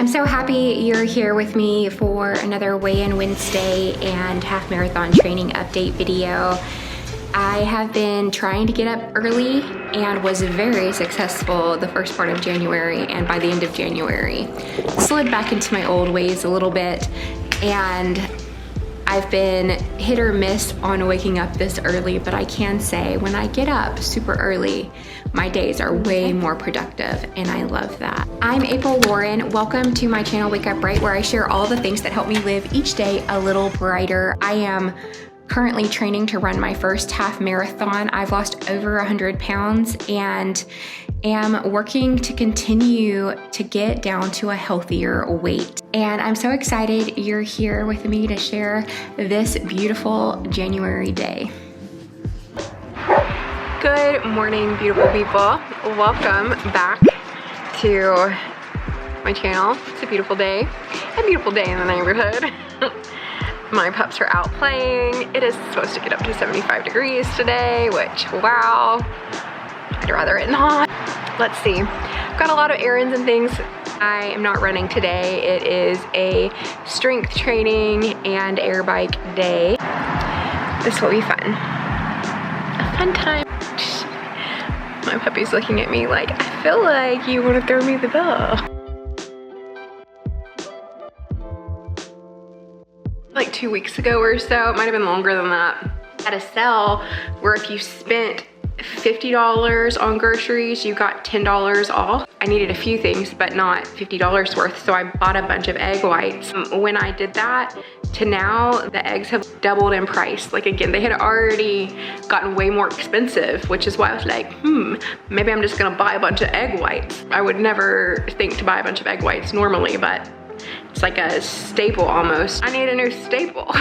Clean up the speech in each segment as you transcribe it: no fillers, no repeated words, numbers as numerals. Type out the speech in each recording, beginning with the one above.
I'm so happy you're here with me for another Weigh-In Wednesday and half marathon training update video. I have been trying to get up early and was very successful the first part of January, and by the end of January slid back into my old ways a little bit, and I've been hit or miss on waking up this early, but I can say when I get up super early, my days are way more productive, and I love that. I'm April Lauren. Welcome to my channel, Wake Up Bright, where I share all the things that help me live each day a little brighter. I am currently training to run my first half marathon. I've lost over 100 pounds and am working to continue to get down to a healthier weight. And I'm so excited you're here with me to share this beautiful January day. Good morning, beautiful people. Welcome back to my channel. It's a beautiful day in the neighborhood. My pups are out playing. It is supposed to get up to 75 degrees today, which, wow, I'd rather it not. Let's see. I've got a lot of errands and things. I am not running today. It is a strength training and air bike day. This will be fun. A fun time. My puppy's looking at me like, I feel like you want to throw me the ball. Like 2 weeks ago or so, it might have been longer than that, at a sale where if you spent $50 on groceries, you got $10 off. I needed a few things, but not $50 worth, so I bought a bunch of egg whites. When I did that, to now, the eggs have doubled in price. Like, again, they had already gotten way more expensive, which is why I was like, maybe I'm just gonna buy a bunch of egg whites. I would never think to buy a bunch of egg whites normally, but it's like a staple almost. I need a new staple.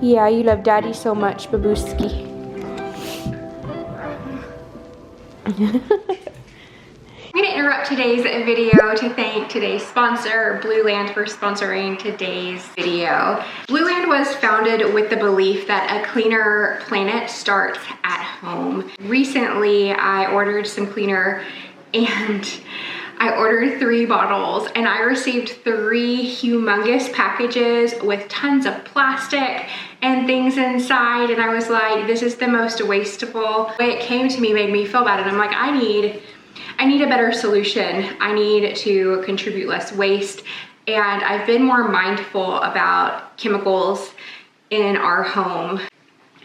Yeah, you love daddy so much, babooski. I'm gonna interrupt today's video to thank today's sponsor, Blue Land, for sponsoring today's video. Blue Land was founded with the belief that a cleaner planet starts at home. Recently, I ordered some cleaner and I ordered 3 bottles and I received 3 humongous packages with tons of plastic and things inside, and I was like, this is the most wasteful. The way it came to me made me feel bad, and I'm like, I need a better solution. I need to contribute less waste, and I've been more mindful about chemicals in our home.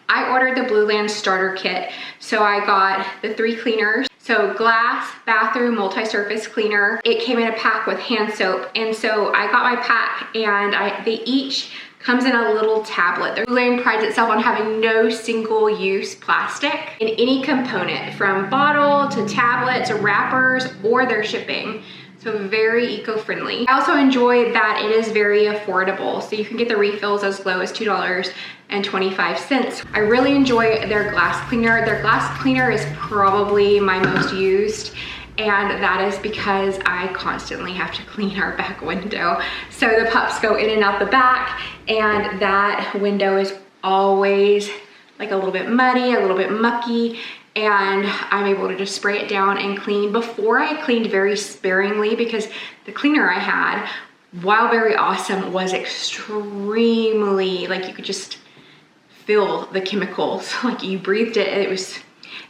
I ordered the Blue Land starter kit, so I got the 3 cleaners. So glass, bathroom, multi-surface cleaner. It came in a pack with hand soap, and so I got my pack, and they each comes in a little tablet. The Blue Land prides itself on having no single-use plastic in any component, from bottle to tablet to wrappers or their shipping. So very eco-friendly. I also enjoy that it is very affordable. So you can get the refills as low as $2.25. I really enjoy their glass cleaner. Their glass cleaner is probably my most used, and that is because I constantly have to clean our back window. So the pups go in and out the back, and that window is always like a little bit muddy, a little bit mucky, and I'm able to just spray it down and clean. Before, I cleaned very sparingly because the cleaner I had, while very awesome, was extremely, like, you could just feel the chemicals. Like, you breathed it, it was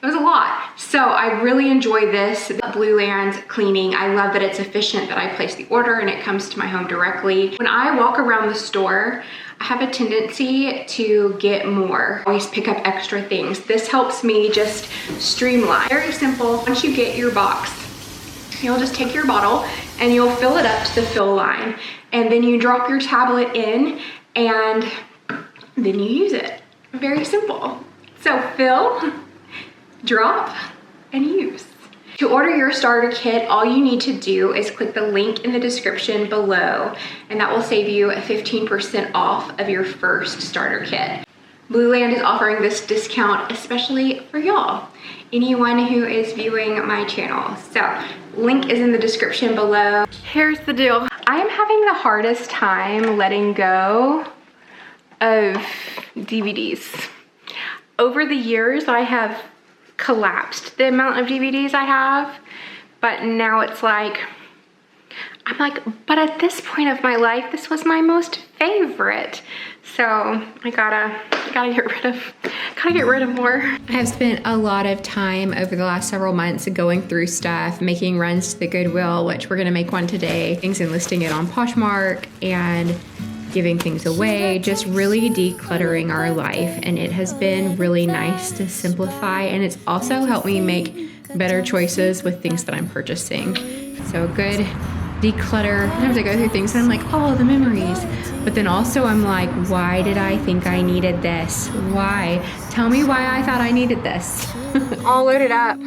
a lot. So I really enjoy this Blue Land cleaning. I love that it's efficient, that I place the order and it comes to my home directly. When I walk around the store, I have a tendency to get more. I always pick up extra things. This helps me just streamline. Very simple. Once you get your box, you'll just take your bottle and you'll fill it up to the fill line. And then you drop your tablet in and then you use it. Very simple. So fill, drop, and use. To order your starter kit, all you need to do is click the link in the description below, and that will save you 15% off of your first starter kit. Blueland is offering this discount especially for y'all, anyone who is viewing my channel. So, link is in the description below. Here's the deal. I am having the hardest time letting go of DVDs. Over the years, I have collapsed the amount of DVDs I have, but now it's like, I'm like, but at this point of my life, this was my most favorite. So I gotta get rid of more. I have spent a lot of time over the last several months going through stuff, making runs to the Goodwill, which we're gonna make one today, things and listing it on Poshmark and giving things away, just really decluttering our life. And it has been really nice to simplify, and it's also helped me make better choices with things that I'm purchasing. So a good declutter. Sometimes I go through things and I'm like, oh, the memories. But then also I'm like, why did I think I needed this? Why? Tell me why I thought I needed this. All loaded up.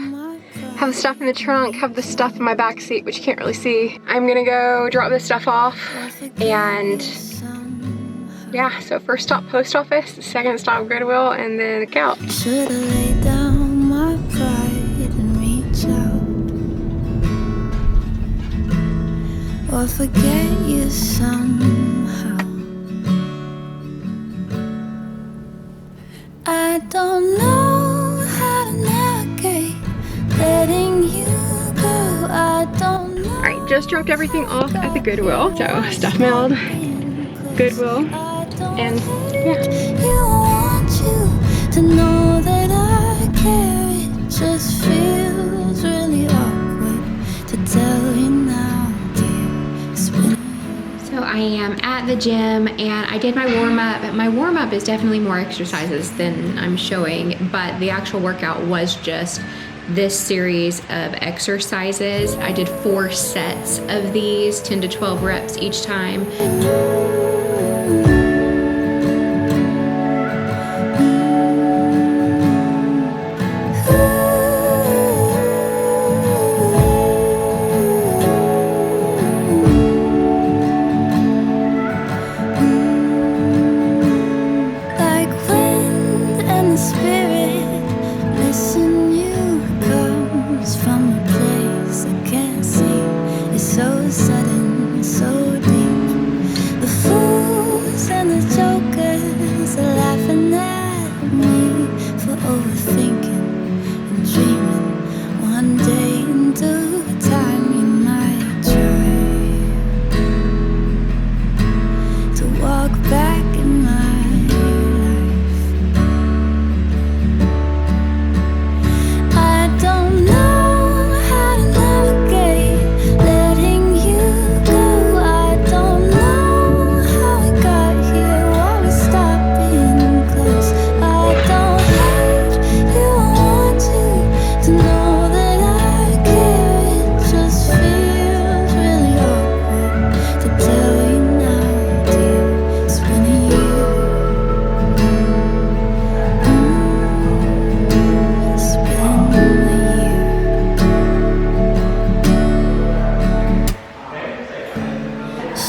Have the stuff in the trunk, have the stuff in my back seat, which you can't really see. I'm gonna go drop this stuff off, and yeah, so first stop post office, second stop Goodwill, and then the couch. Should I lay down my pride and reach out, or forget you somehow? I don't know how to navigate letting you go. I don't know. All right, just dropped everything off at the Goodwill. So stuff mailed, Goodwill, and yeah. You want you to know that I care. It just feels really awkward to tell you now, dear. So I am at the gym and I did my warm-up. My warm-up is definitely more exercises than I'm showing, but the actual workout was just this series of exercises. I did 4 sets of these, 10 to 12 reps each time.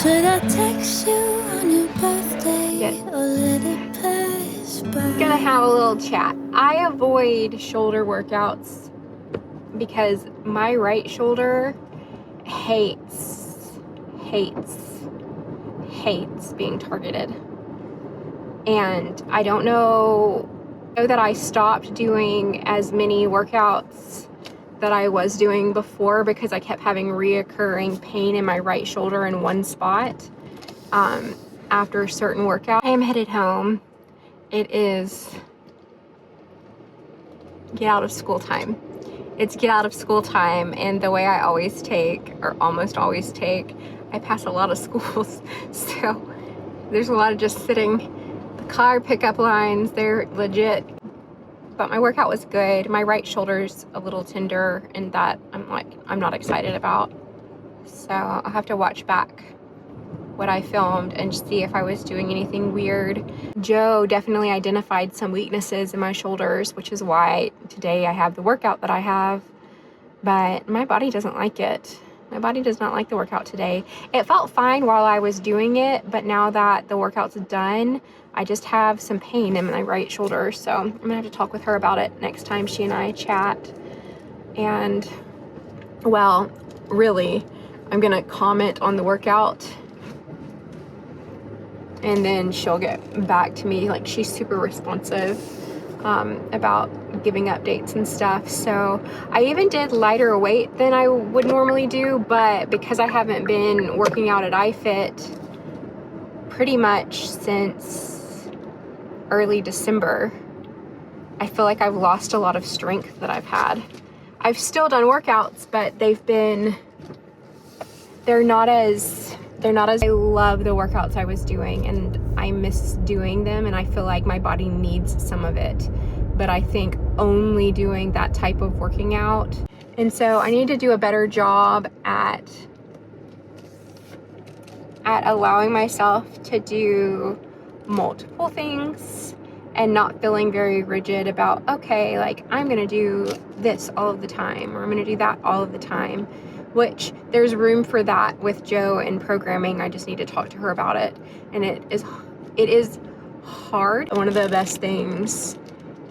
Should I text you on your birthday or let it pass by? Gonna have a little chat. I avoid shoulder workouts because my right shoulder hates being targeted. And I don't know that I stopped doing as many workouts that I was doing before because I kept having reoccurring pain in my right shoulder in one spot after a certain workout. I am headed home. It is get out of school time. It's get out of school time, and the way I always take, or almost always take, I pass a lot of schools, so there's a lot of just sitting. The car pickup lines, they're legit. But my workout was good. My right shoulder's a little tender, and that I'm not excited about. So I'll have to watch back what I filmed and see if I was doing anything weird. Joe definitely identified some weaknesses in my shoulders, which is why today I have the workout that I have. but my body doesn't like it. My body does not like the workout today. It felt fine while I was doing it, but now that the workout's done, I just have some pain in my right shoulder. So I'm gonna have to talk with her about it next time she and I chat. And well, really, I'm gonna comment on the workout and then she'll get back to me. Like, she's super responsive about giving updates and stuff. So I even did lighter weight than I would normally do, but because I haven't been working out at iFit pretty much since early December, I feel like I've lost a lot of strength that I've had. I've still done workouts, but they're not as I love the workouts I was doing, and I miss doing them, and I feel like my body needs some of it. But I think only doing that type of working out. And so I need to do a better job at allowing myself to do multiple things and not feeling very rigid about, okay, like I'm gonna do this all of the time, or I'm gonna do that all of the time. Which there's room for that with Jo and programming. I just need to talk to her about it. And it is hard. One of the best things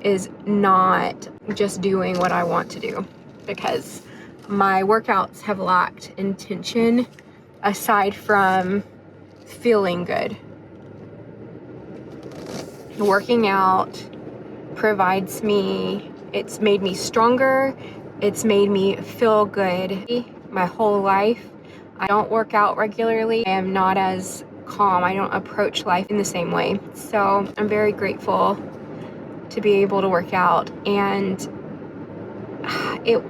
is not just doing what I want to do, because my workouts have lacked intention aside from feeling good. Working out provides me, it's made me stronger. It's made me feel good. My whole life, I don't work out regularly. I am not as calm. I don't approach life in the same way. So I'm very grateful to be able to work out, and it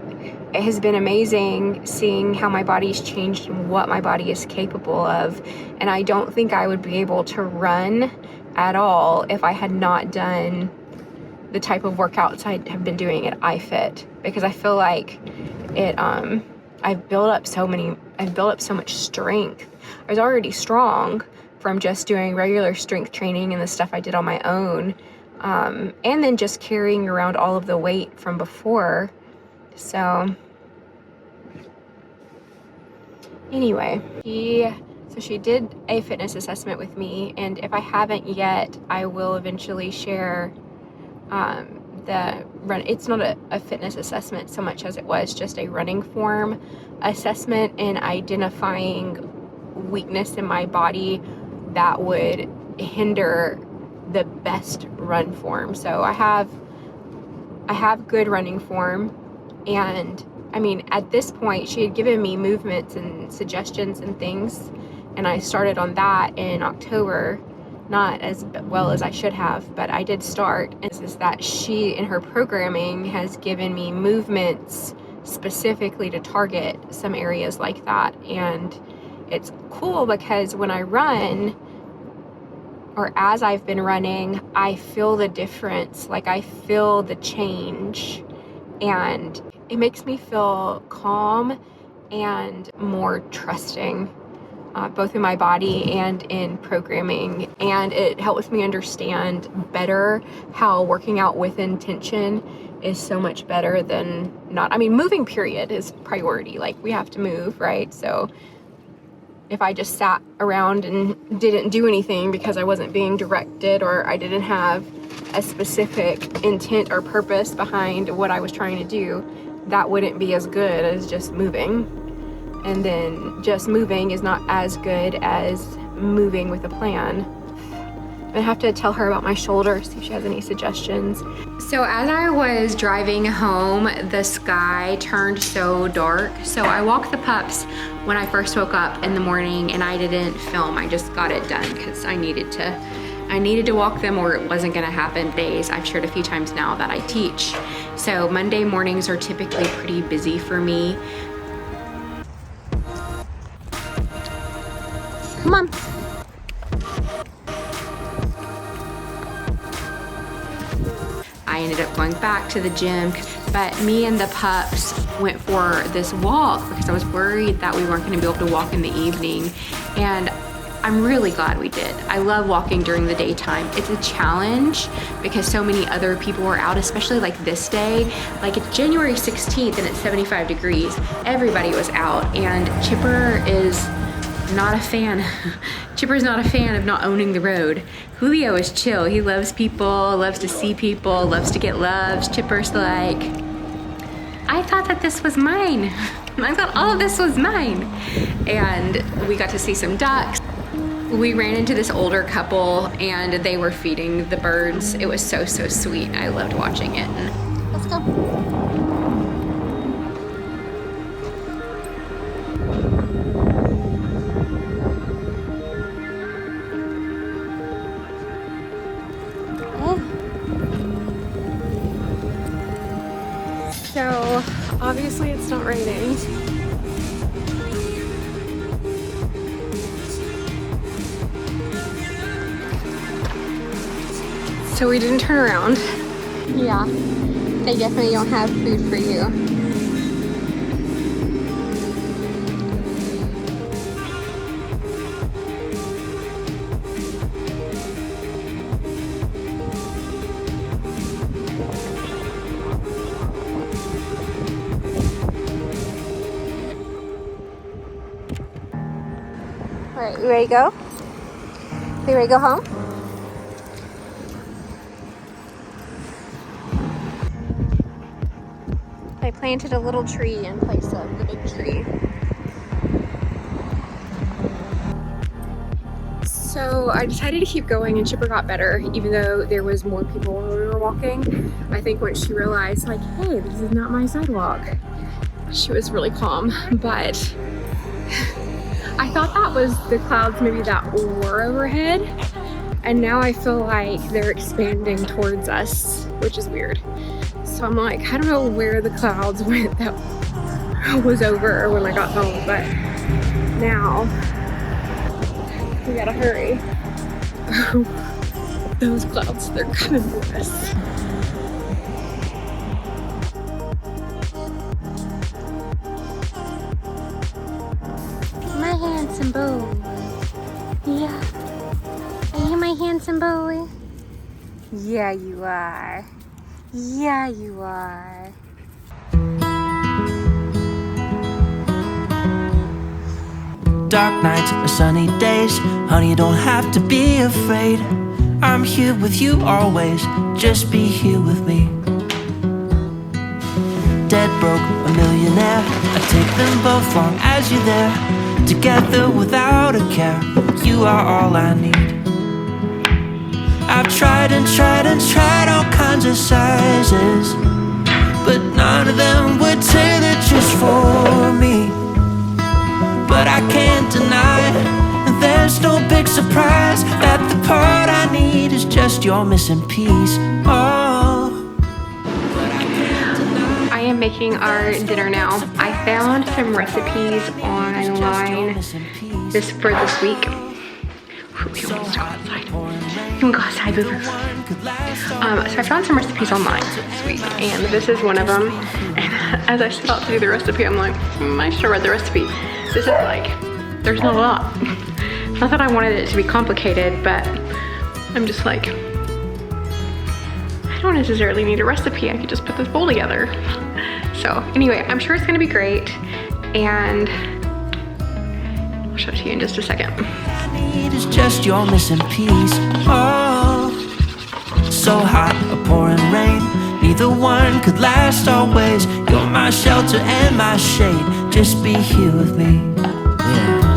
has been amazing seeing how my body's changed and what my body is capable of. And I don't think I would be able to run at all if I had not done the type of workouts I have been doing at iFit, because I feel like I've built up so much strength. I was already strong from just doing regular strength training and the stuff I did on my own, and then just carrying around all of the weight from before. So anyway, she did a fitness assessment with me, and if I haven't yet, I will eventually share the run. It's not a fitness assessment so much as it was just a running form assessment and identifying weakness in my body that would hinder the best run form. So I have good running form, and I mean, at this point she had given me movements and suggestions and things, and I started on that in October. Not as well as I should have, but I did start. And this is that she, in her programming, has given me movements specifically to target some areas like that. And it's cool because when I run, or as I've been running, I feel the difference. Like, I feel the change, and it makes me feel calm and more trusting. Both in my body and in programming, and it helps me understand better how working out with intention is so much better than not. I mean, moving period is priority. Like, we have to move, right? So if I just sat around and didn't do anything because I wasn't being directed, or I didn't have a specific intent or purpose behind what I was trying to do, that wouldn't be as good as just moving. And then just moving is not as good as moving with a plan. I have to tell her about my shoulder, see if she has any suggestions. So as I was driving home, the sky turned so dark. So I walked the pups when I first woke up in the morning, and I didn't film. I just got it done because I needed to walk them, or it wasn't gonna happen. Days I've shared a few times now that I teach. So Monday mornings are typically pretty busy for me. Come on. I ended up going back to the gym, but me and the pups went for this walk because I was worried that we weren't going to be able to walk in the evening. And I I'm really glad we did. I love walking during the daytime. It's a challenge because so many other people were out, especially like this day. Like it's January 16th and it's 75 degrees. Everybody was out, and Chipper is not a fan. Chipper's not a fan of not owning the road. Julio is chill. He loves people, loves to see people, loves to get loves. Chipper's like, I thought that this was mine. I thought all of this was mine. And we got to see some ducks. We ran into this older couple and they were feeding the birds. It was so, so sweet. I loved watching it. Let's go. So obviously it's not raining. So we didn't turn around. Yeah, they definitely don't have food for you. All right, you ready to go? You ready to go home? I planted a little tree in place of the big tree. So I decided to keep going, and Chipper got better, even though there was more people when we were walking. I think once she realized, like, hey, this is not my sidewalk, she was really calm. But I thought that was the clouds maybe that were overhead, and now I feel like they're expanding towards us, which is weird. So I'm like, I don't know where the clouds went that was over when I got home, but now we gotta hurry. Those clouds, they're coming for us. My handsome boy. Yeah. Are you my handsome boy? Yeah, you are. Yeah, you are. Dark nights or sunny days, honey, you don't have to be afraid. I'm here with you always, just be here with me. Dead broke, a millionaire, I take them both long as you're there. Together without a care, you are all I need. I've tried and tried and tried all kinds of sizes, but none of them were tailored just for me. But I can't deny, there's no big surprise, that the part I need is just your missing piece. Oh, but I can't deny. I am making our dinner now. I found some recipes online for this week. We don't want to go outside. You can go outside, boo boo. So I found some recipes online this week, and this is one of them. And as I set out to do the recipe, I'm like, I should have read the recipe. This is like, there's not a lot. Not that I wanted it to be complicated, but I'm just like, I don't necessarily need a recipe. I could just put this bowl together. So anyway, I'm sure it's gonna be great, and I'll show it to you in just a second. Is just your missing piece. Oh, so hot, a pouring rain, neither one could last always. You're my shelter and my shade, just be here with me. Yeah.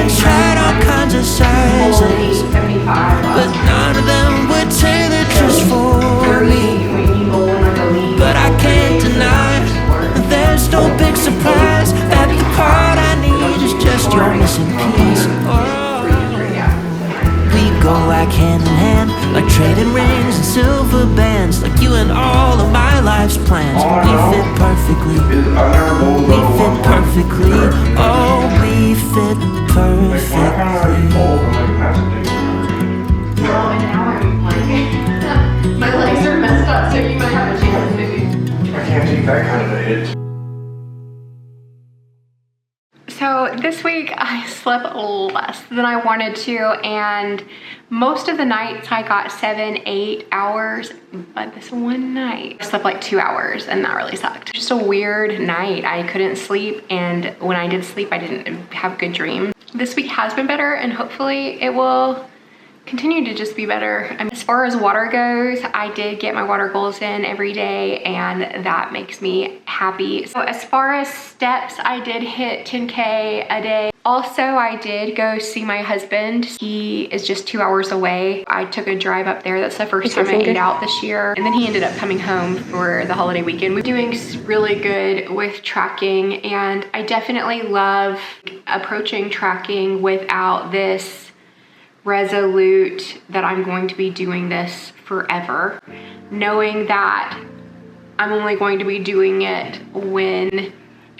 Tried all kinds of sizes, but none of them were tailored just for me. But I can't deny, there's no big surprise, that the part I need is just your missing piece. Oh, we go like hand in hand, like trading rings and silver bands, like you and all of my life's plans. We fit perfectly. We fit perfectly. Oh, we fit perfectly. Well, and now I'm like, my legs are messed up, so you might have a chance maybe. I can't take that kind of a hit. So this week I slept less than I wanted to, and most of the nights I got 7-8 hours, but this one night I slept like 2 hours, and that really sucked. Just a weird night. I couldn't sleep, and when I did sleep I didn't have good dreams. This week has been better, and hopefully it will continue to just be better. As far as water goes, I did get my water goals in every day, and that makes me happy. So as far as steps, I did hit 10K a day. Also, I did go see my husband. He is just 2 hours away. I took a drive up there. That's the first time I ate out this year. And then he ended up coming home for the holiday weekend. We're doing really good with tracking, and I definitely love approaching tracking without this resolute that I'm going to be doing this forever, knowing that I'm only going to be doing it when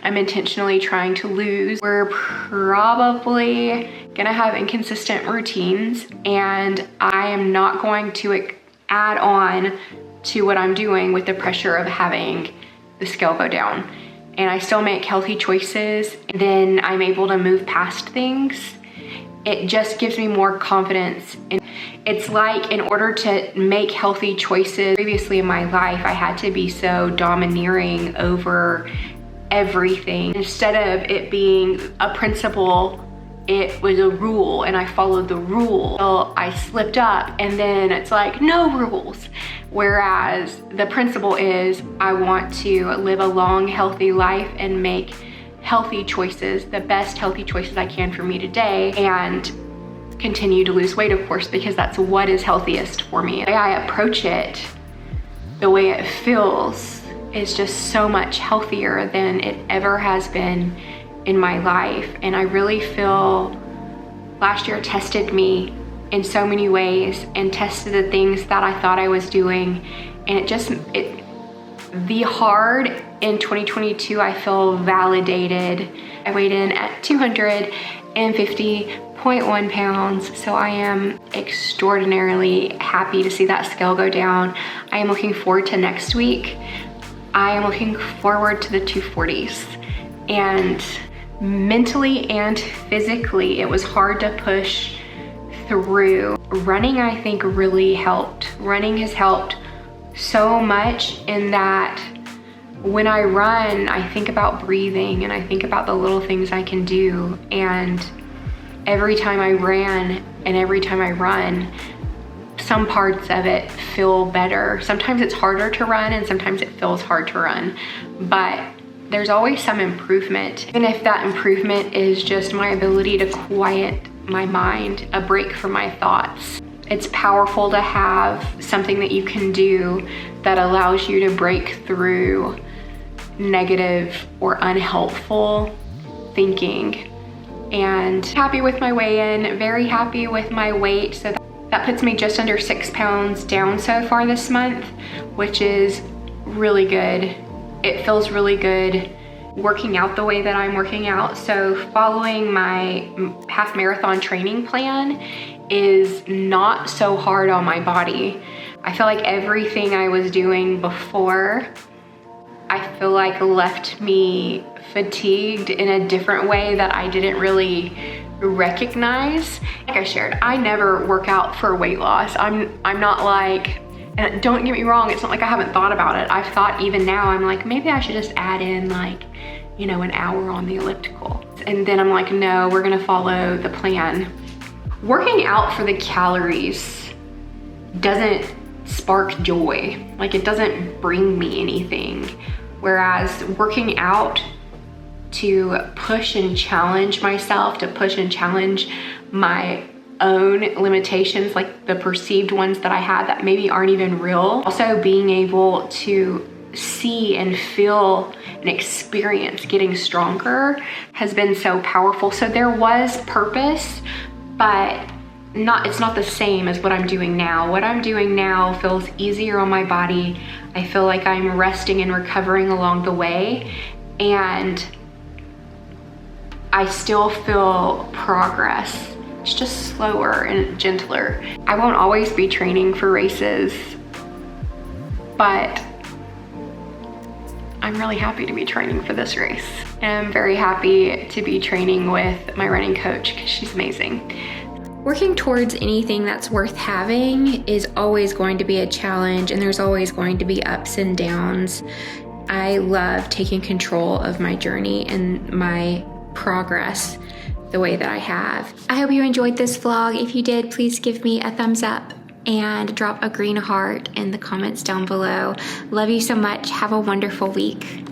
I'm intentionally trying to lose. We're probably gonna have inconsistent routines, and I am not going to add on to what I'm doing with the pressure of having the scale go down. And I still make healthy choices, and then I'm able to move past things. It just gives me more confidence. And it's like, in order to make healthy choices, previously in my life, I had to be so domineering over everything. Instead of it being a principle, it was a rule, and I followed the rule. So I slipped up, and then it's like, no rules. Whereas the principle is, I want to live a long, healthy life and make healthy choices, the best healthy choices I can for me today, and continue to lose weight, of course, because that's what is healthiest for me. The way I approach it, the way it feels, is just so much healthier than it ever has been in my life. And I really feel last year tested me in so many ways, and tested the things that I thought I was doing. And the hard in 2022, I feel validated. I weighed in at 250.1 pounds, so I am extraordinarily happy to see that scale go down. I am looking forward to next week. I am looking forward to the 240s. And mentally and physically, it was hard to push through. Running, I think, really helped. Running has helped so much in that when I run, I think about breathing, and I think about the little things I can do. And every time I ran and every time I run, some parts of it feel better. Sometimes it's harder to run, and sometimes it feels hard to run, but there's always some improvement. Even if that improvement is just my ability to quiet my mind, a break from my thoughts. It's powerful to have something that you can do that allows you to break through negative or unhelpful thinking. And happy with my weigh-in, very happy with my weight. So that puts me just under 6 pounds down so far this month, which is really good. It feels really good working out the way that I'm working out. So following my half marathon training plan is not so hard on my body. I feel like everything I was doing before, I feel like left me fatigued in a different way that I didn't really recognize. Like I shared, I never work out for weight loss. I'm not like, and don't get me wrong, it's not like I haven't thought about it. I've thought even now, I'm like, maybe I should just add in like, you know, an hour on the elliptical. And then I'm like, no, we're gonna follow the plan. Working out for the calories doesn't spark joy. Like, it doesn't bring me anything. Whereas working out to push and challenge myself, to push and challenge my own limitations, like the perceived ones that I had that maybe aren't even real. Also being able to see and feel and experience getting stronger has been so powerful. So there was purpose, but it's not the same as what I'm doing now. What I'm doing now feels easier on my body. I feel like I'm resting and recovering along the way, and I still feel progress. It's just slower and gentler. I won't always be training for races, but I'm really happy to be training for this race. And I'm very happy to be training with my running coach because she's amazing. Working towards anything that's worth having is always going to be a challenge, and there's always going to be ups and downs. I love taking control of my journey and my progress the way that I have. I hope you enjoyed this vlog. If you did, please give me a thumbs up and drop a green heart in the comments down below. Love you so much. Have a wonderful week.